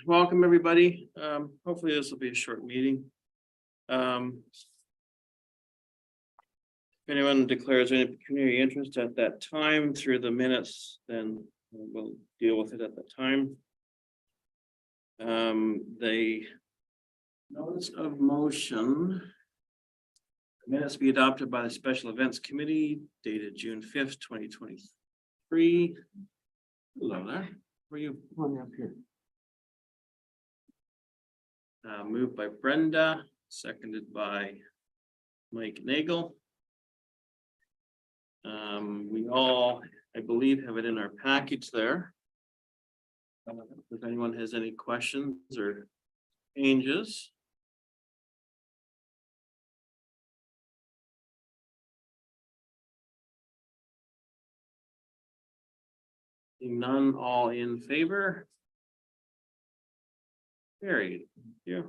Welcome, everybody. Hopefully this will be a short meeting. If anyone declares any community interest at that time through the minutes, then we'll deal with it at the time. The notice of motion. Minutes be adopted by the Special Events Committee dated June 5th, 2023. Hello there. Where are you? Come on up here. Moved by Brenda, seconded by Mike Nagel. We all, I believe, have it in our package there. If anyone has any questions or changes. None, all in favor? Carried. Yeah.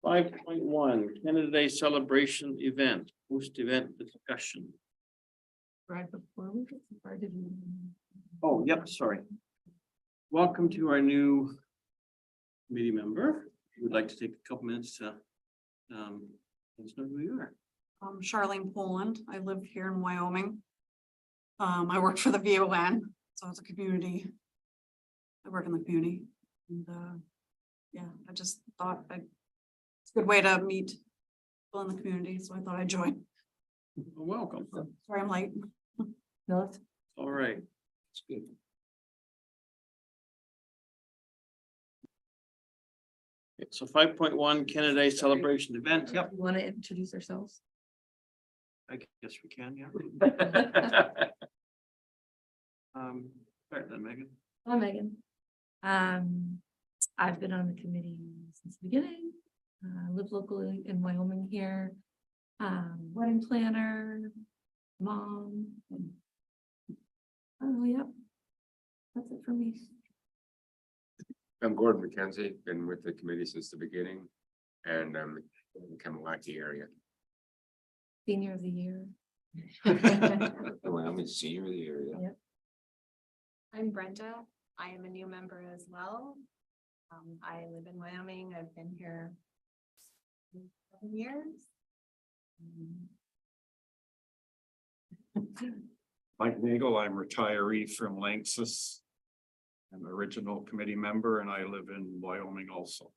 5.1 Canada Day celebration event, post event discussion. Right before we get started. Oh, yep, sorry. Welcome to our new committee member. We'd like to take a couple minutes to let us know who you are. Charlene Poland. I live here in Wyoming. I work for the VON, so it's a community. I work in the community, and yeah, I just thought it's a good way to meet people in the community, so I thought I'd join. Welcome. Sorry, I'm late. No, it's All right. That's good. Okay, so 5.1 Canada Day celebration event. Yep, we want to introduce ourselves. I guess we can, yeah. Start then, Megan. Hello, Megan. I've been on the committee since the beginning. I live locally in Wyoming here. Wedding planner, mom. Oh, yep. That's it for me. I'm Gordon McKenzie, been with the committee since the beginning, and I'm in the Kamalaki area. Senior of the year. Well, I'm a senior of the area. Yep. I'm Brenda. I am a new member as well. I live in Wyoming. I've been here 7 years. Mike Nagel, I'm retiree from Lanxess. I'm the original committee member and I live in Wyoming also.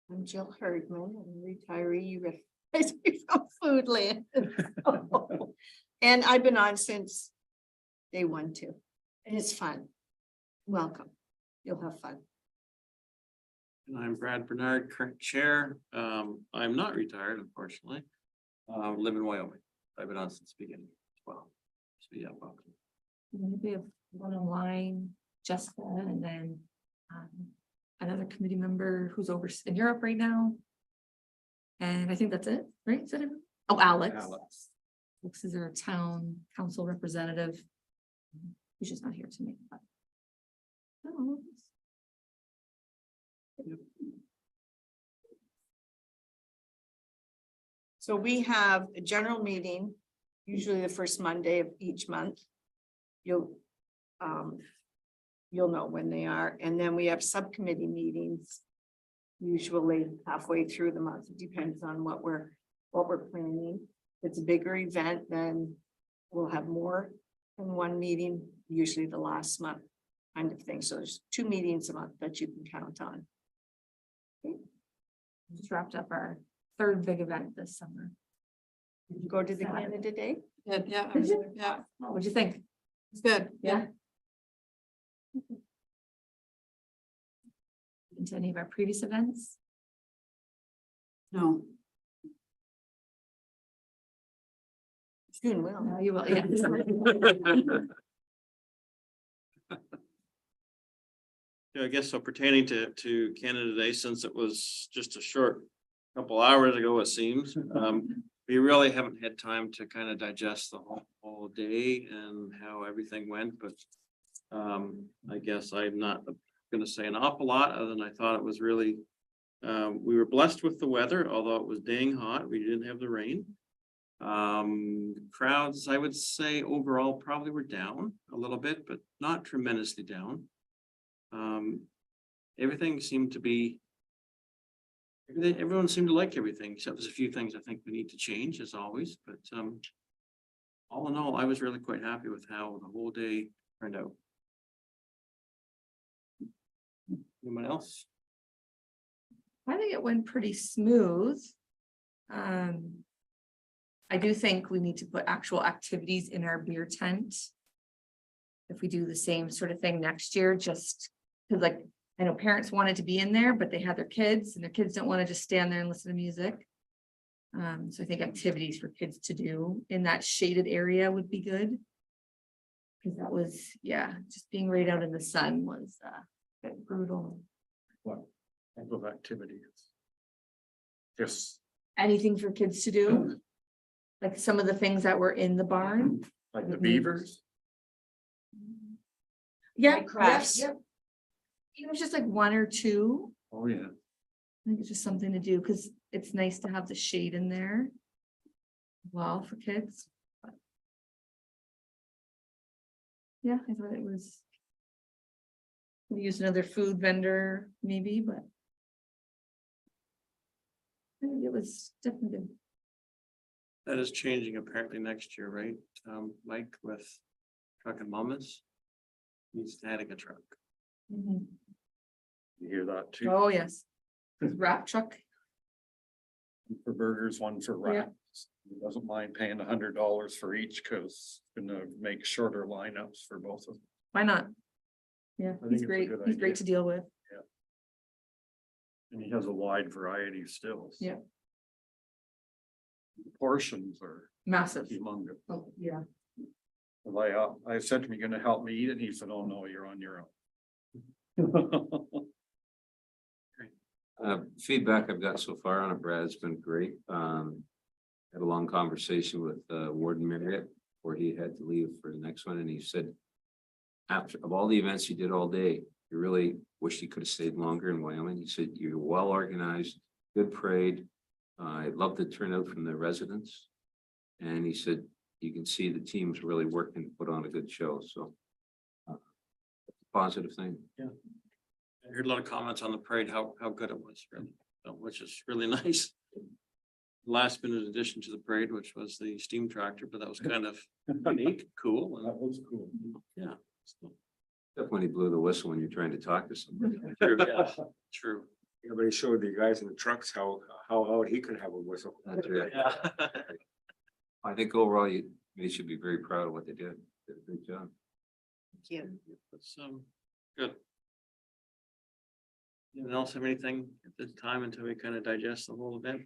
I'm Jill Herdman, I'm a retiree from Foodland. And I've been on since day one too. And it's fun. Welcome. You'll have fun. And I'm Brad Bernard, current chair. I'm not retired, unfortunately. Live in Wyoming. I've been on since the beginning as well. So yeah, welcome. We have one online, Jessica, and then another committee member who's over in Europe right now. And I think that's it, right? Is that it? Oh, Alex. Alex is our town council representative. He's just not here tonight. But... Oh. So we have a general meeting, usually the first Monday of each month. You'll know when they are, and then we have subcommittee meetings. Usually halfway through the month, it depends on what we're planning. If it's a bigger event, then we'll have more than one meeting, usually the last month kind of thing. So there's 2 meetings a month that you can count on. Okay. Just wrapped up our 3rd big event this summer. Did you go to the Canada Day? Yeah, Did you? yeah, Oh, what'd you think? it's good. Yeah. Into any of our previous events? No, Soon will. No, you will, yeah. Yeah, I guess so pertaining to Canada Day, since it was just a short couple hours ago, it seems. We really haven't had time to kind of digest the whole day and how everything went, but I guess I'm not gonna say an awful lot other than I thought it was really, we were blessed with the weather, although it was dang hot. We didn't have the rain. Crowds, I would say overall probably were down a little bit, but not tremendously down. Everything seemed to be. Everyone seemed to like everything, except there's a few things I think we need to change as always, but all in all, I was really quite happy with how the whole day turned out. Anyone else? I think it went pretty smooth. I do think we need to put actual activities in our beer tent. If we do the same sort of thing next year, just because like, I know parents wanted to be in there, but they had their kids and their kids don't want to just stand there and listen to music. So I think activities for kids to do in that shaded area would be good. Because that was, yeah, just being right out in the sun was a bit brutal. What type of activities? Just Anything for kids to do? Like some of the things that were in the barn? like the beavers? Yeah. Like crafts. Yeah. Even if it's just like one or two, Oh, yeah. I think it's just something to do, because it's nice to have the shade in there. Well, for kids. But yeah, I thought it was. We use another food vendor, maybe, but. I think it was definitely good. That is changing apparently next year, right? Mike with Truck and Mamas. He's adding a truck. Mhm. You hear that too? Oh, yes. Wrap truck. For burgers, one for Yeah. wraps. He doesn't mind paying $100 for each because gonna make shorter lineups for both of them. Why not? Yeah, I think he's it's a great. good He's great idea. to deal with. And he has a wide variety of stills. Yeah. The portions are Massive. humongous. Oh, yeah. I said to him, "You gonna help me eat it?" And he said, "Oh, no, you're on your own." Feedback I've got so far on it, Brad, has been great. Had a long conversation with Warden Marriott where he had to leave for the next one, and he said, after of all the events he did all day, he really wished he could have stayed longer in Wyoming. He said, "You're well organized, good parade. I love the turnout from the residents." And he said, "You can see the team's really working to put on a good show." So positive thing. I heard a lot of comments on the parade, how good it was, really, which is really nice. Last minute addition to the parade, which was the steam tractor, but that was kind of unique, cool. That was cool. Yeah. so, Except when he blew the whistle when you're trying to talk to somebody. True, yeah, true. Everybody showed the guys in the trucks how loud he could have a whistle. That's it. Yeah. I think overall, you should be very proud of what they did. Did a good job. Thank you. That's good. Anyone else have anything at this time until we kind of digest the whole event?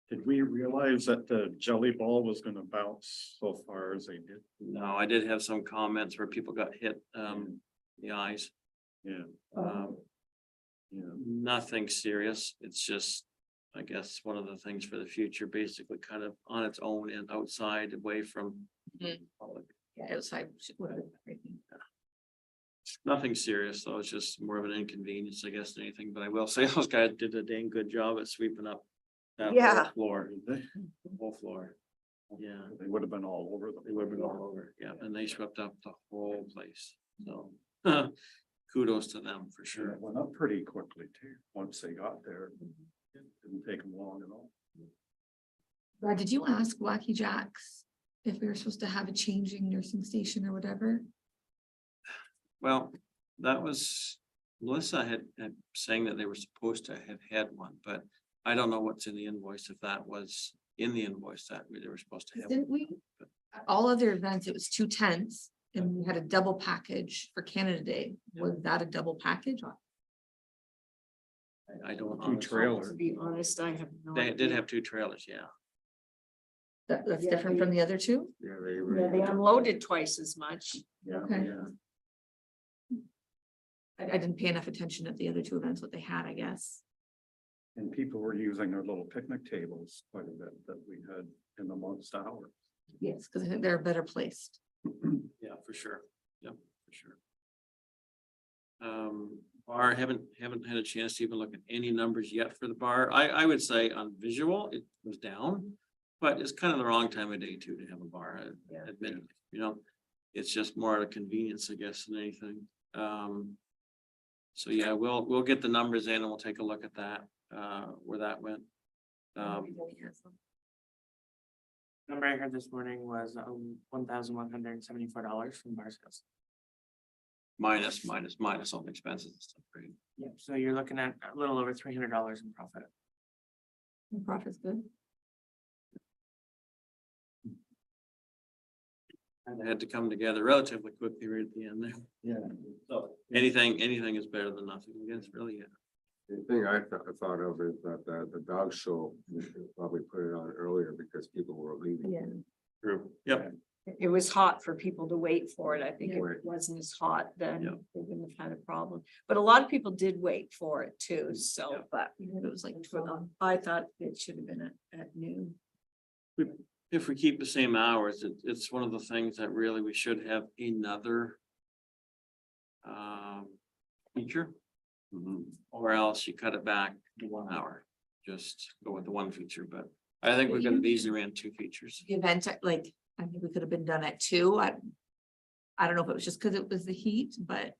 Did we realize that the jelly ball was gonna bounce so far as they did? No, I did have some comments where people got hit in the eyes. Yeah, Um, yeah. Nothing serious. It's just, I guess, one of the things for the future, basically kind of on its own and outside, away from Mhm. public. Yeah, outside. Nothing serious, though. It's just more of an inconvenience, I guess, than anything. But I will say those guys did a dang good job at sweeping up that whole Yeah. floor, the whole floor. Yeah, They would have been all over them. they would have been all over. Yeah, and they swept up the whole place. So kudos to them for Sure, sure. it went up pretty quickly too, once they got there. It didn't take them long at all. Brad, did you ask Wacky Jacks if we were supposed to have a changing nursing station or whatever? Well, that was, Melissa had saying that they were supposed to have had one, but I don't know what's in the invoice, if that was in the invoice that they were supposed to have. Didn't we? At all other events, it was 2 tents and we had a double package for Canada Day. Was that a double package? I don't. Two honestly- trailers. To be honest, I have no They idea. did have 2 trailers, yeah. That's Yeah, different from the other 2? Yeah, Yeah, they unloaded twice as much. Okay. Yeah. I didn't pay enough attention at the other 2 events, what they had, I guess. And people were using their little picnic tables quite a bit that we had in amongst ours. Yes, because I think they're better placed. Yeah, for sure. Yep, for sure. Bar, haven't had a chance to even look at any numbers yet for the bar. I would say on visual, it was down. But it's kind of the wrong time of day too to have a bar, Yeah. admittedly, you know? It's just more out of convenience, I guess, than anything. So yeah, we'll get the numbers in and we'll take a look at that, where that went. Number I heard this morning was $1,174 from bar sales. Minus all the expenses and stuff, right? Yep, so you're looking at a little over $300 in profit. Profit's good. And it had to come together relatively quickly right at the end there. Yeah. So anything is better than nothing, I guess, really, yeah. The thing I thought of is that the dog show, we should probably put it on earlier because people were leaving. Yeah, True. Yep, it was hot for people to wait for it. I think Right. it wasn't as hot then. Yeah. They wouldn't have had a problem. But a lot of people did wait for it too, so, Yeah. but it was like, I thought it should have been at noon. if we keep the same hours, it's one of the things that really we should have another feature. Or else you cut it back to 1 hour, just go with the one feature, but I think we could have easily ran 2 features. The event, like, I think we could have been done at 2. I don't know if it was just because it was the heat, but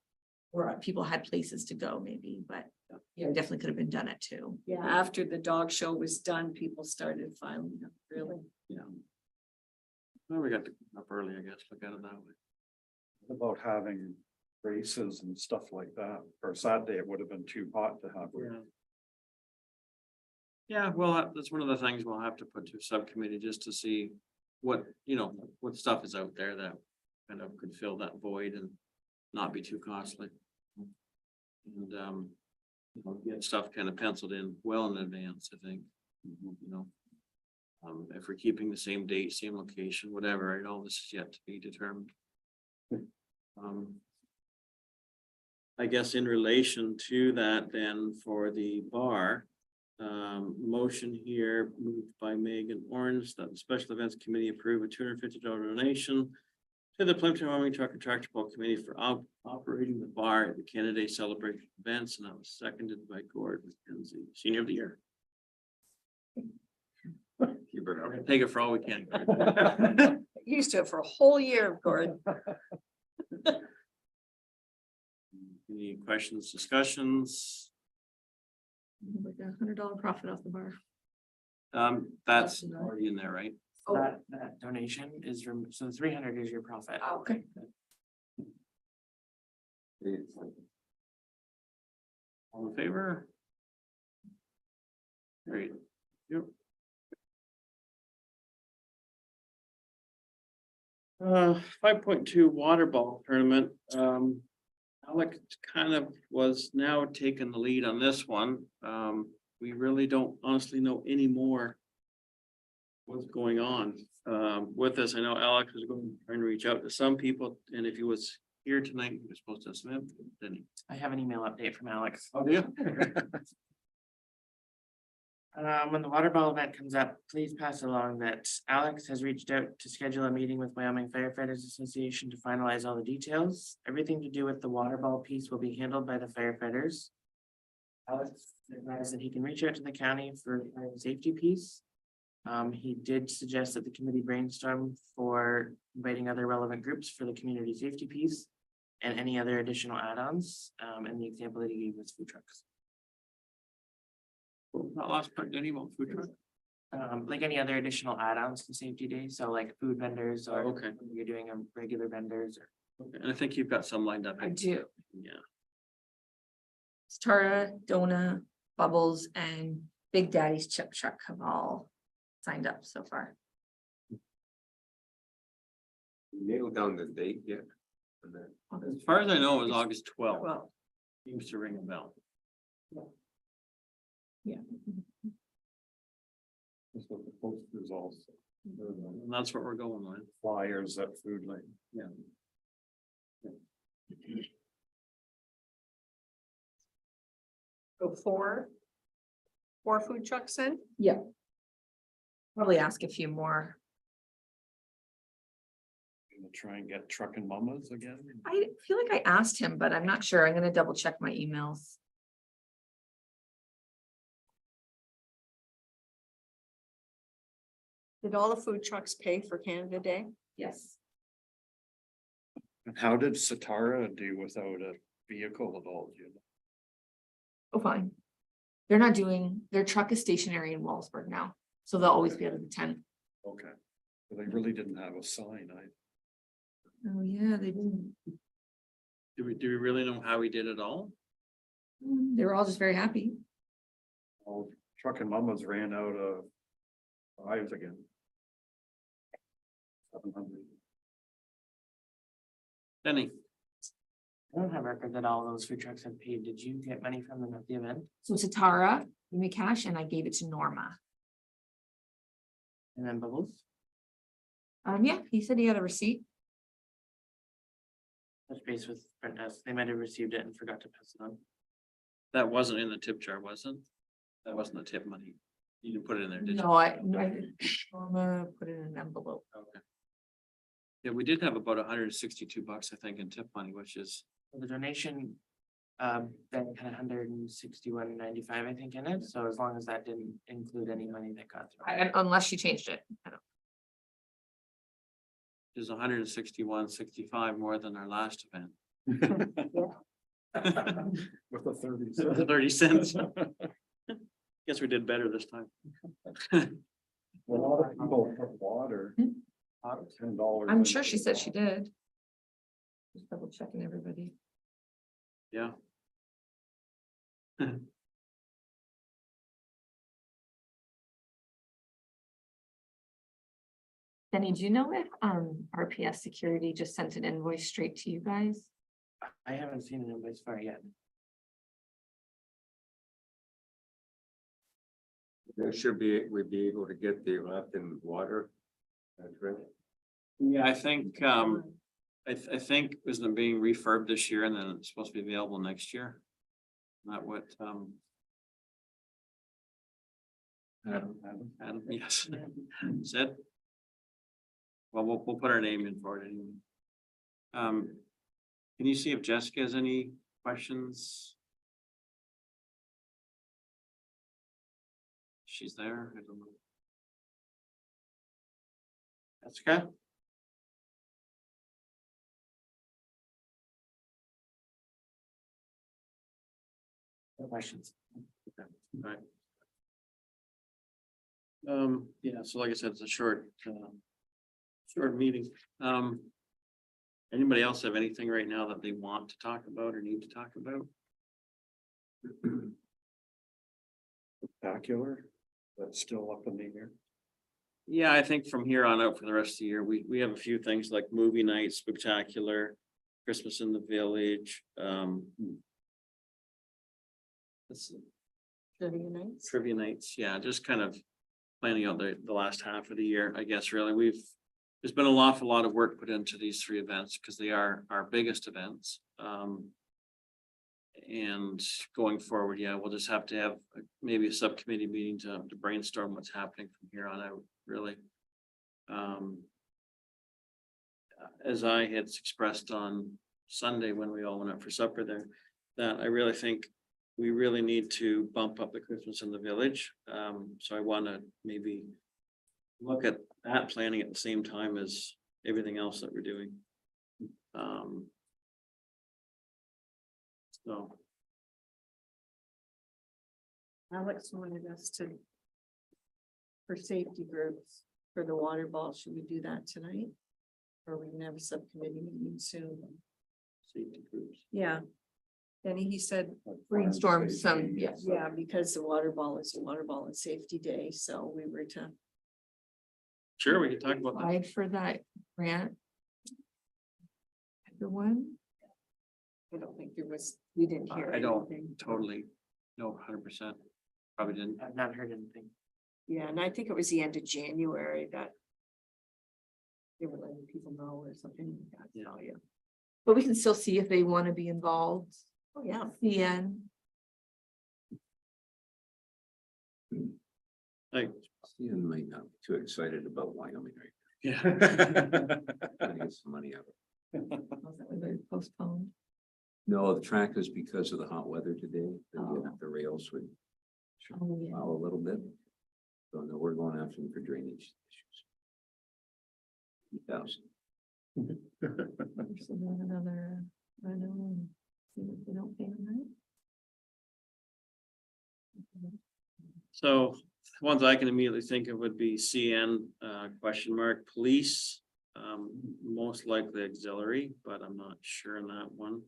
or people had places to go maybe, but yeah, it definitely could have been done at 2. Yeah, after the dog show was done, people started filing up, really. Yeah. Well, we got to come up early, I guess, look at it that way. About having races and stuff like that. For Saturday, it would have been too hot to have. Yeah, well, that's one of the things we'll have to put to a subcommittee just to see what, what stuff is out there that kind of could fill that void and not be too costly. And, get stuff kind of penciled in well in advance, I think, if we're keeping the same date, same location, whatever, right, all this is yet to be determined. I guess in relation to that, then for the bar, motion here moved by Megan Orange that the Special Events Committee approve a $250 donation to the Plympton-Wyoming Truck and Tractor Pull Committee for operating the bar at the Canada Day celebration events, and that was seconded by Gordon McKenzie, Senior of the Year. Keep it up. We're gonna take it for all we can. Used to it for a whole year, Gordon. Any questions, discussions? Like $100 profit off the bar. That's already in there, right? Oh. That donation is from, so 300 is your profit. Okay. All in favor? Great. Yep. 5.2 water ball tournament. Alex kind of was now taking the lead on this one. We really don't honestly know any more what's going on with this. I know Alex was trying to reach out to some people, and if he was here tonight, he was supposed to have some, didn't he? I have an email update from Alex. Oh, yeah. When the water ball event comes up, please pass along that Alex has reached out to schedule a meeting with Wyoming Firefighters Association to finalize all the details. Everything to do with the water ball piece will be handled by the firefighters. Alex advised that he can reach out to the county for the safety piece. He did suggest that the committee brainstorm for inviting other relevant groups for the community safety piece and any other additional add-ons. And the example that he gave was food trucks. Not last part, any more food truck? Like any other additional add-ons to safety day, so like food vendors or Okay. you're doing a regular vendors or. Okay, and I think you've got some lined up. I do. Yeah. Tara, Donna, Bubbles, and Big Daddy's Chip Truck have all signed up so far. Nailed down the date yet? And then- As far as I know, it was August 12th. Well, Seems to ring a bell. Yeah. That's what the posters also. And that's what we're going with. Flyers at Food Lane. Yeah. go four food trucks in. Yeah. Probably ask a few more. Gonna try and get trucking mamas again. I feel like I asked him, but I'm not sure. I'm gonna double check my emails. Did all the food trucks pay for Canada Day? Yes. And how did Satara do without a vehicle at all? Do you know? Oh, fine. They're not doing, their truck is stationary in Wallsburg now, so they'll always be out of the tent. Okay, but they really didn't have a sign. Oh, yeah, they didn't. Do we really know how we did it all? They were all just very happy. All truck and mamas ran out of lives again. 700. Denny, I don't have record that all those food trucks have paid. Did you get money from them at the event? So Satara gave me cash and I gave it to Norma. And then Bubbles? Yeah, he said he had a receipt. Touch base with Brent Hess. They might have received it and forgot to pass it on. that wasn't in the tip jar, was it? That wasn't the tip money. You didn't put it in there, did you? No, I didn't. Norma put it in an envelope. Okay. Yeah, we did have about $162, I think, in tip money, which is, The donation, then had 161.95, I think, in it. So as long as that didn't include any money that got through. Unless she changed it. I don't. is 161.65 more than our last event. With a 30 cent. 30 cents. Guess we did better this time. A lot of people put water. $10. I'm sure she said she did. Just double checking everybody. Yeah. Denny, do you know if RPS Security just sent an invoice straight to you guys? I haven't seen an invoice for it yet. There should be, we'd be able to get the Lupton water. That's right. Yeah, I think, I think isn't it being refurbed this year and then it's supposed to be available next year? Not what, Adam, yes, said. Well, we'll put our name in for it anyway. Can you see if Jessica has any questions? She's there, I don't know. Jessica? No questions. Right. Yeah, so like I said, it's a short meeting. Anybody else have anything right now that they want to talk about or need to talk about? Spectacular, that's still up in the air. Yeah, I think from here on out for the rest of the year, we have a few things like movie night, spectacular, Christmas in the village, let's see, Trivia nights. trivia nights, yeah, just kind of planning out the last half of the year, I guess, really. There's been an awful lot of work put into these three events because they are our biggest events. And going forward, yeah, we'll just have to have maybe a subcommittee meeting to brainstorm what's happening from here on out, really. As I had expressed on Sunday when we all went out for supper there, that I really think we really need to bump up the Christmas in the village. So I want to maybe look at that planning at the same time as everything else that we're doing. So. Alex wanted us to. For safety groups, for the water ball, should we do that tonight? Or we can have a subcommittee meeting soon? Safety groups. Yeah. Then he said, Brainstorm some, yes. yeah, because the water ball is a water ball and safety day, so we were to. Sure, we could talk about that. Applied for that grant. Everyone, I don't think there was, we didn't hear. I don't anything. totally, no, 100%. Probably didn't. I've not heard anything. Yeah, and I think it was the end of January that. They were letting people know or something like that, so, yeah. but we can still see if they want to be involved. Oh, yeah. The end. Like, Ian might not be too excited about Wyoming right yeah. now. Trying to get some money out of it. They postponed. No, the track is because of the hot weather today. Oh. The rails would Oh, yeah. wow a little bit. So no, we're going after them for drainage issues. 2,000. So then another, I don't know, see if they don't pay them, right? So ones I can immediately think of would be CN, question mark, police. Most likely auxiliary, but I'm not sure on that one.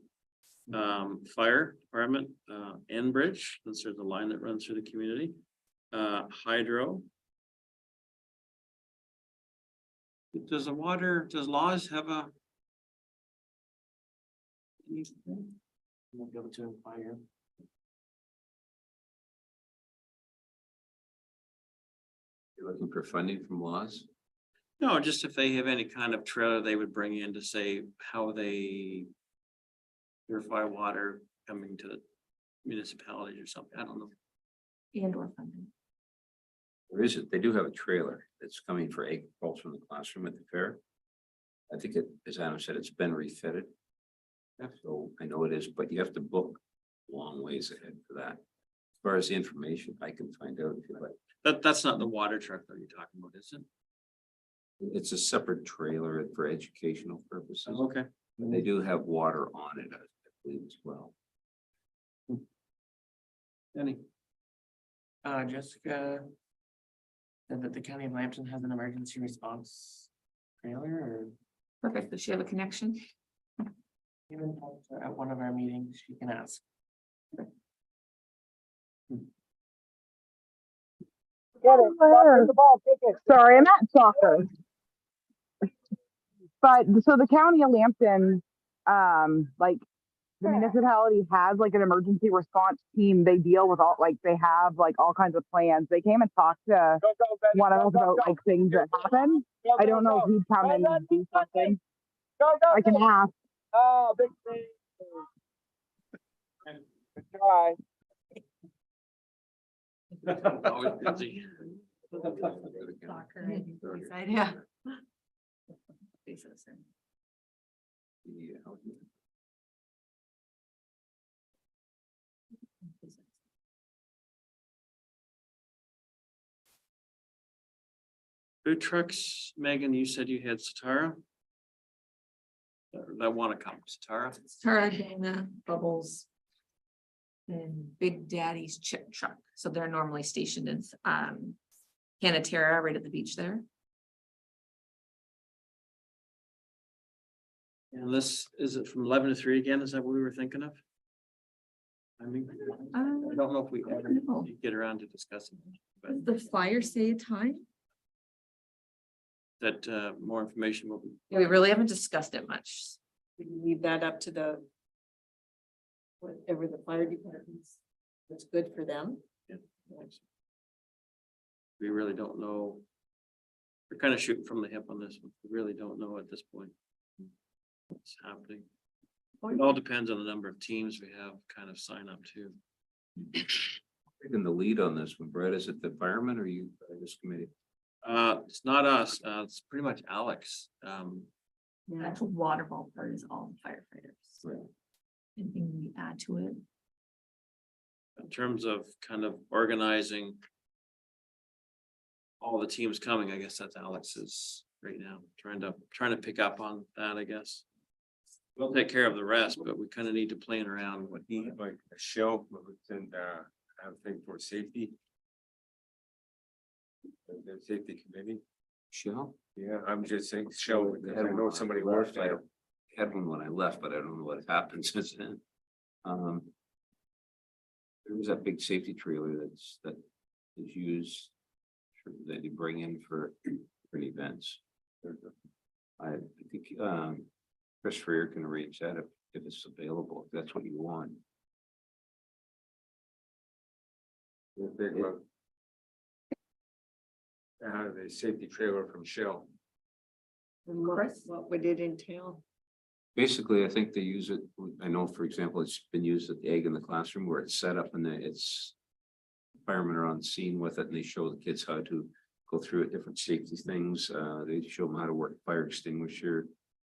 Fire department, Enbridge, that's sort of the line that runs through the community. Hydro. Does laws have a? We'll go to inquire. You're looking for funding from laws? No, just if they have any kind of trailer they would bring in to say how they. Purify water coming to the municipalities or something, I don't know. And or funding. There is it, they do have a trailer that's coming for agriculture in the classroom at the fair. I think it, as Adam said, it's been refitted. So I know it is, but you have to book a long ways ahead for that. As far as the information, I can find out if you like. That's not the water truck that you're talking about, is it? It's a separate trailer for educational purposes. Okay. And they do have water on it, I believe, as well. Any? Jessica said that the county of Lambton has an emergency response trailer or Perfect, does she have a connection? even at one of our meetings, she can ask. Sorry, I'm at soccer. But so the county of Lambton, like the municipality has like an emergency response team. They deal with all, like they have like all kinds of plans. They came and talked to one of us about like things that happen. I don't know if he'd come and do something. I can ask. Oh, big thing. Good try. Always busy. Soccer. Yeah. Yeah. Food trucks, Megan, you said you had Satara? That wanna come, Satara? Tara, Dana, Bubbles. And Big Daddy's Chip Truck, so they're normally stationed in Canatera, right at the beach there. And this, is it from 11 to 3 again? Is that what we were thinking of? I mean, I don't know if we ever know. get around to discussing, but Does the flyer say a time? that more information will be. We really haven't discussed it much. We can leave that up to the. Whatever the fire departments, what's good for them. We really don't know. We're kind of shooting from the hip on this one. We really don't know at this point. What's happening. It all depends on the number of teams we have kind of sign up to. Taking the lead on this one, Brett, is it the firemen or you, this committee? It's not us, it's pretty much Alex. The actual water ball part is all firefighters. Right. Anything we add to it? In terms of kind of organizing. All the teams coming, I guess that's Alex's right now, trying to pick up on that, I guess. We'll take care of the rest, but we kind of need to plan around what he. Like a show, and have a thing for safety. The safety committee, Shell? yeah, I'm just saying show, because I know somebody works I there. had one when I left, but I don't know what happened since then. There was that big safety trailer that is used that you bring in for events. I think Chris Freer can arrange that if it's available, if that's what you want. The safety trailer from Shell. And what would it entail? Basically, I think they use it, I know, for example, it's been used at the egg in the classroom where it's set up and it's firemen are on scene with it and they show the kids how to go through it, different safety things. They show them how to work fire extinguisher,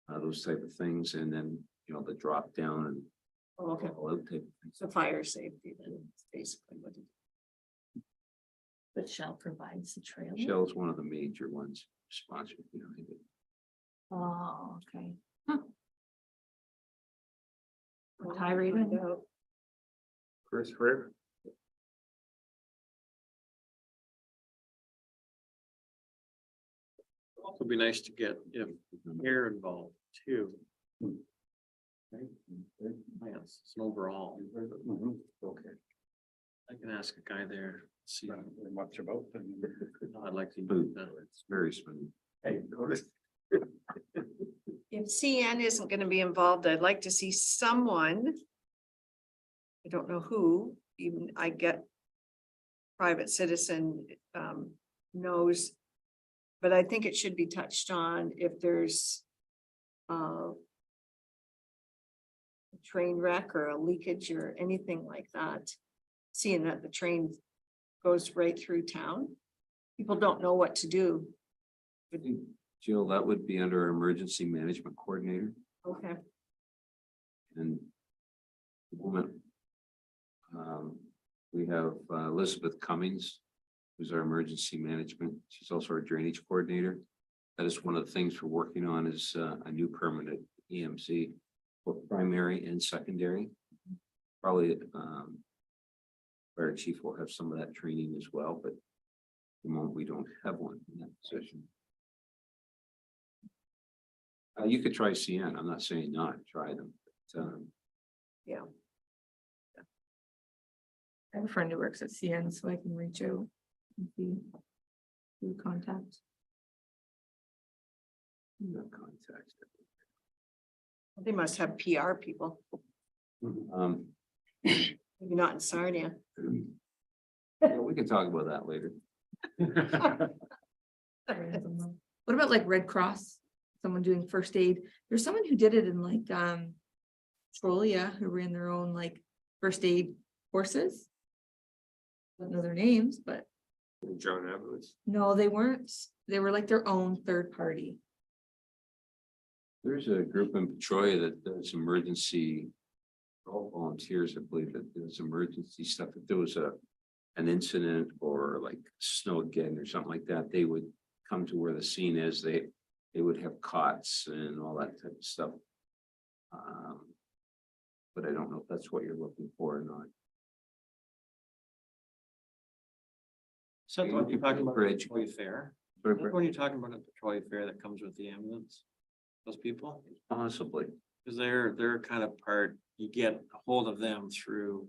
those type of things. And then, you know, the drop down and Oh, okay, all that type of things. so fire safety then, it's basically what it. But Shell provides the trailer. Shell's one of the major ones sponsored behind it. Oh, okay. Huh. What high rated? Chris Rick? Also be nice to get, air involved too. Right? Yes, it's an overall. Okay. I can ask a guy there, see, Not very much about them. I'd like to do Smooth, that. it's very smooth. Hey, notice. If CN isn't gonna be involved, I'd like to see someone. I don't know who, even I get. Private citizen knows. But I think it should be touched on if there's. A train wreck or a leakage or anything like that. Seeing that the train goes right through town. People don't know what to do. I think, Jill, that would be under emergency management coordinator Okay. and. the woman. We have Elizabeth Cummings, who's our emergency management. She's also our drainage coordinator. That is one of the things we're working on is a new permanent EMC for primary and secondary. Probably fire chief will have some of that training as well, but at the moment we don't have one in that position. You could try CN. I'm not saying not, try them. But, Yeah. I have a friend who works at CN, so I can reach out and see who contact. no contact. They must have PR people, maybe not in Sarnia. Yeah, we can talk about that later. What about like Red Cross? Someone doing first aid? There's someone who did it in like Trolia, who ran their own like first aid courses. Don't know their names, but John Evans. no, they weren't. They were like their own third party. There's a group in Petrolia that does emergency. All volunteers, I believe, that does emergency stuff. If there was an incident or like snow again or something like that, they would come to where the scene is. They would have cots and all that type of stuff. But I don't know if that's what you're looking for or not. So what you're talking about For at the education. Troy Fair, But when you're talking about at the Troy Fair that comes with the ambulance, those people, possibly, because they're kind of part, you get a hold of them through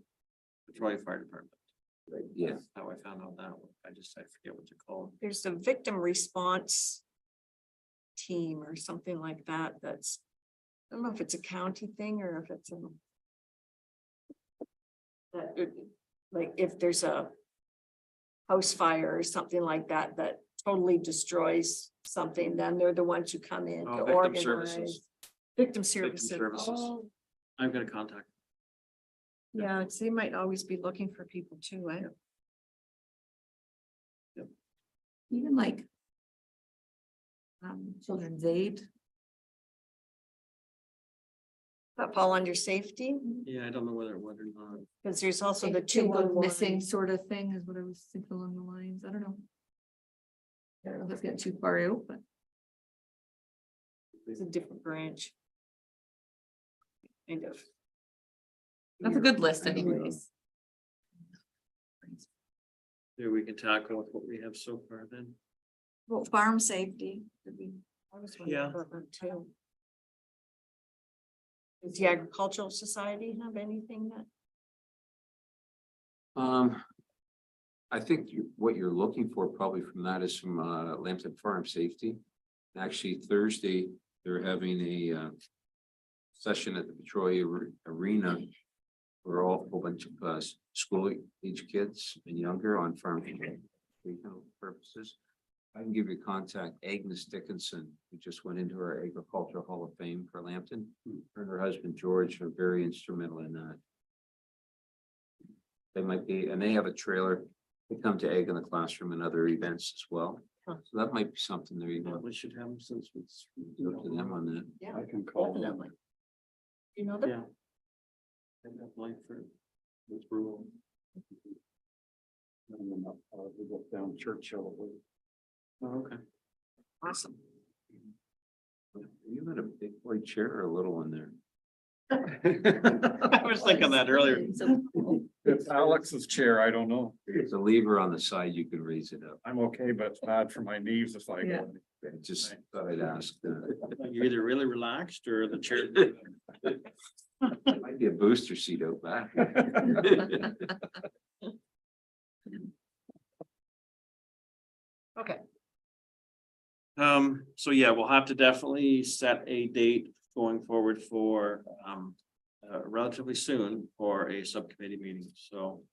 the Troy Fire Department. right, yeah. That's how I found out that one. I forget what they're called. There's a victim response team or something like that. That's, I don't know if it's a county thing or if it's a. Like if there's a house fire or something like that, that totally destroys something, then they're the ones who come in to Oh, victim organize. services. Victim Victim services. services. Oh, I'm gonna contact. yeah, it's- they might always be looking for people too, eh? Even like children's aid. That fall under safety, Yeah, I don't know whether it would or not. because there's also the Two 211 missing sort of thing is what I was thinking along the lines. I don't know. I don't know if that's getting too far out, but It's a different branch. Kind of. that's a good list anyways. Maybe we can tackle with what we have so far then. Well, farm safety. I was wondering Yeah. about that too. Does the Agricultural Society have anything that? I think what you're looking for probably from that is from Lambton Farm Safety. Actually, Thursday, they're having a session at the Petrolia Arena for a whole bunch of school age kids and younger on farm purposes. I can give you contact Agnes Dickinson, who just went into our Agricultural Hall of Fame for Lambton. Her and her husband George are very instrumental in that. They might be, and they have a trailer. They come to Egg in the Classroom and other events as well. Huh. So that might be something there you Yeah, go. we should have them since it's. Up to them on that. Yeah, I can call them. definitely. You know that? Yeah. I got life for this rural. And then we go down Churchill. Oh, okay. Awesome. You had a big boy chair or a little one there? I was thinking that earlier. So, It's Alex's chair, I don't know. There's a lever on the side, you can raise it up. I'm okay, but it's bad for my knees if I Yeah. go. I just thought I'd ask. You're either really relaxed or the chair. Might be a booster seat out back. Okay. So yeah, we'll have to definitely set a date going forward for, relatively soon for a subcommittee meeting, so.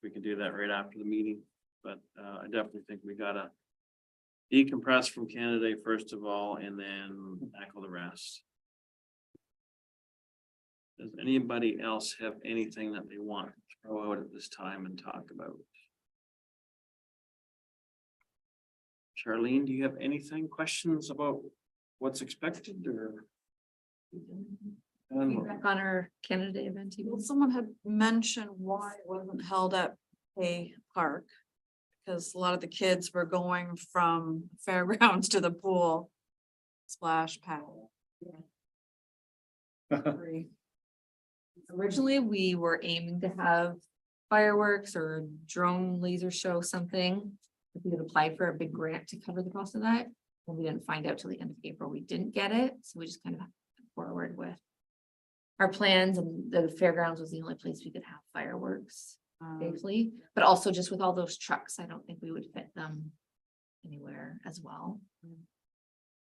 We can do that right after the meeting, but, I definitely think we gotta decompress from Canada Day first of all, and then tackle the rest. Does anybody else have anything that they want to throw out at this time and talk about? Charlene, do you have anything, questions about what's expected or? feedback on our Canada Day event. Well, someone had mentioned why it wasn't held at a park. Because a lot of the kids were going from fairgrounds to the pool. Splash pad. Free. Originally, we were aiming to have fireworks or drone laser show, something. If we had applied for a big grant to cover the cost of that, and we didn't find out till the end of April, we didn't get it, so we just kind of went forward with our plans, and the fairgrounds was the only place we could have fireworks safely, but also just with all those trucks, I don't think we would fit them anywhere as well.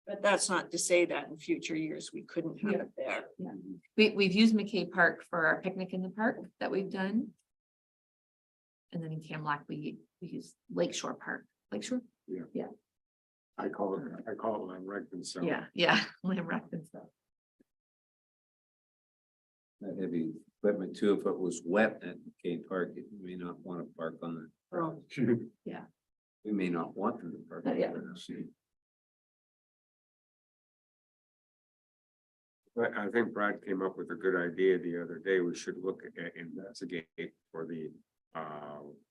But that's not to say that in future years we couldn't have it there. We've used McKay Park for our picnic in the park that we've done. And then in Camlack, we use Lakeshore Park, Lakeshore, I call it Lamb Regton, so. yeah, Lamb Rock and stuff. That heavy equipment too, if it was wet at McCain Park, you may not want to park on the. Oh. Yeah. We may not want them to park. Yeah. But I think Brad came up with a good idea the other day. We should look at, investigate for the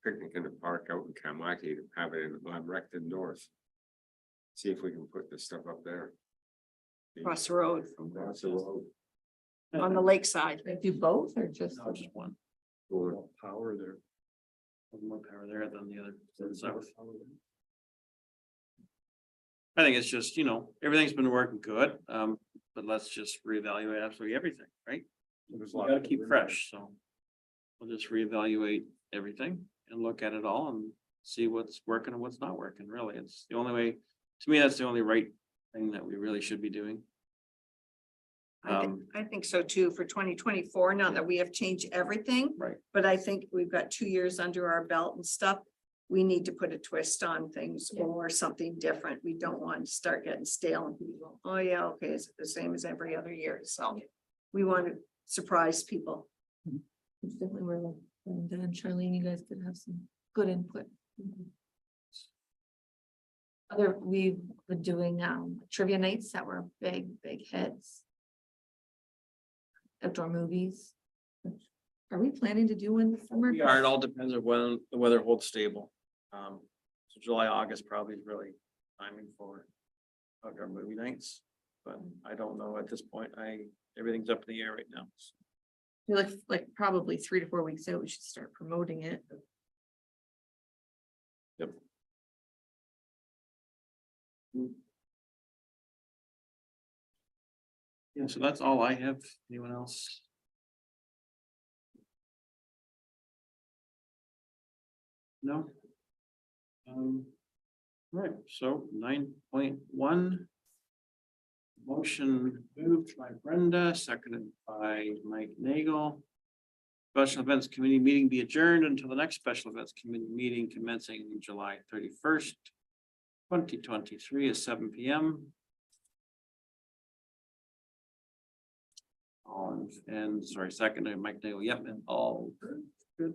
picnic in the park out in Kamlaki, have it in Lamb Regton North. See if we can put this stuff up there. Across the road from Across the road. on the lakeside. They do both or just? No, just one. More power there. More power there than the other. to the south. I think it's just, everything's been working good, but let's just reevaluate absolutely everything, right? There's a We lot gotta of- keep fresh, so. We'll just reevaluate everything and look at it all and see what's working and what's not working, really. It's the only way, to me, that's the only right thing that we really should be doing. I think so too, for 2024, now that we have changed everything. Right. But I think we've got 2 years under our belt and stuff. We need to put a twist on things or something different. We don't want to start getting stale and people, oh yeah, okay, it's the same as every other year, so. We want to surprise people. It's definitely where, and then Charlene, you guys could have some good input. We've been doing trivia nights that were big hits. Outdoor movies. Are we planning to do one this summer? We are, it all depends on when the weather holds stable. So July, August probably is really timing for outdoor movie nights. But I don't know at this point, everything's up in the air right now. I feel like probably 3 to 4 weeks out, we should start promoting it. Yep. Yeah, so that's all I have. Anyone else? No? Right, so 9.1. Motion moved by Brenda, seconded by Mike Nagel. Special Events Committee meeting be adjourned until the next Special Events Committee meeting commencing July 31st, 2023 at 7 p.m. Seconded Mike Nagel, yep, and all good.